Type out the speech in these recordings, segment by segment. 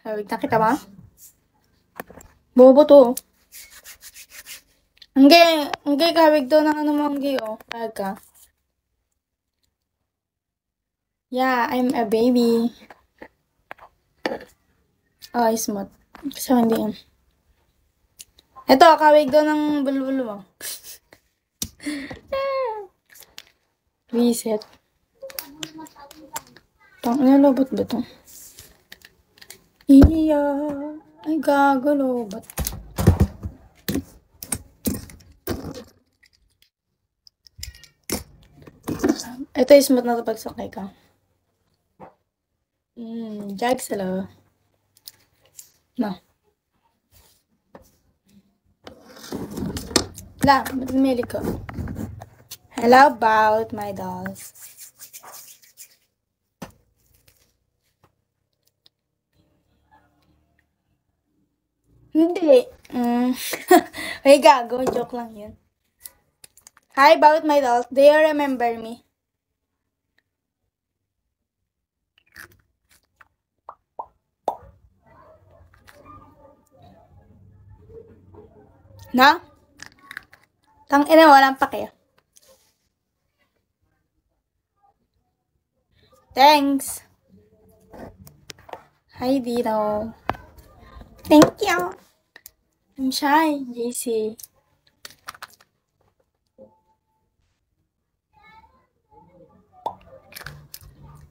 Hawig na kita ba? Bobo to. Ang kawig to ng ano mo ang oh. Aga. Yeah, I'm a baby. Oh, smooth. Kasi hindi yan. Ito, kawig do ng bulbul mo. Reset. Nalobot ba ito? Iya. Ay, gago, lobot. Ito yung smooth na ito pagsakay ka. Jags, hello. No. La, ba't namili ko? Hello about my dolls. Hindi. Ay, gago. Joke lang yun. Hi about my dolls. Do you remember me? Na? Tangina, walang pake. Thanks. Hi, Dino. Thank you. I'm shy, JC.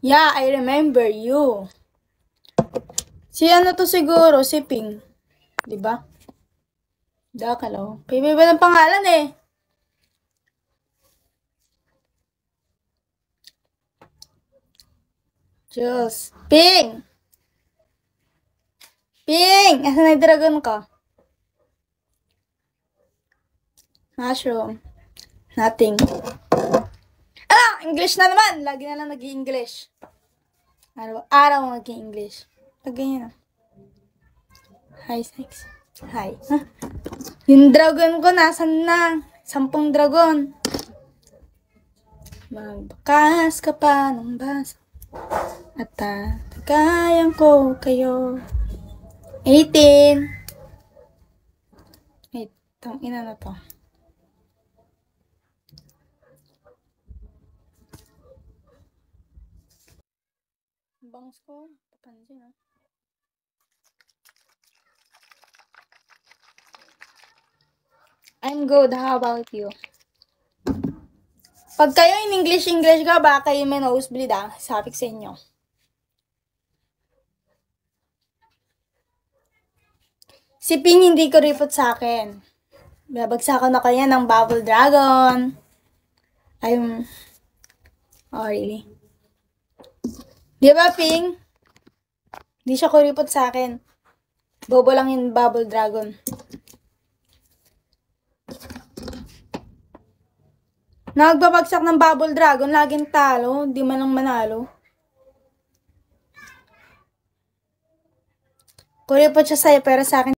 Yeah, I remember you. Si ano to siguro, si Ping. Diba? Dakalo. Pipi ba ng pangalan eh? Jules. Ping! Ping! Asan na yung dragon ko? Mushroom. Nothing. English na naman! Lagi na lang nag-i-English. Araw nag-i-English. Lagyan na. Hi, sex. Hi. Huh? Yung dragon ko, nasan na? 10 dragon. Magbakas ka pa ng baso. At tatagayan ko kayo. 18. Wait, tang ina na to. Bangs ko, papansin ha. I'm good, how about you? Pag kayo in English ka, baka kayo may nosebleed ah. Sabi sa inyo. Si Ping hindi ko report sa akin. Babagsakan ako yan ng Bubble Dragon. Oh, really? Di ba, Ping? Hindi siya kuripot sa akin. Bobo lang yung Bubble Dragon. Nagbabagsak ng Bubble Dragon, laging talo. Di man lang manalo. Kuripot siya sa'yo, pero sa akin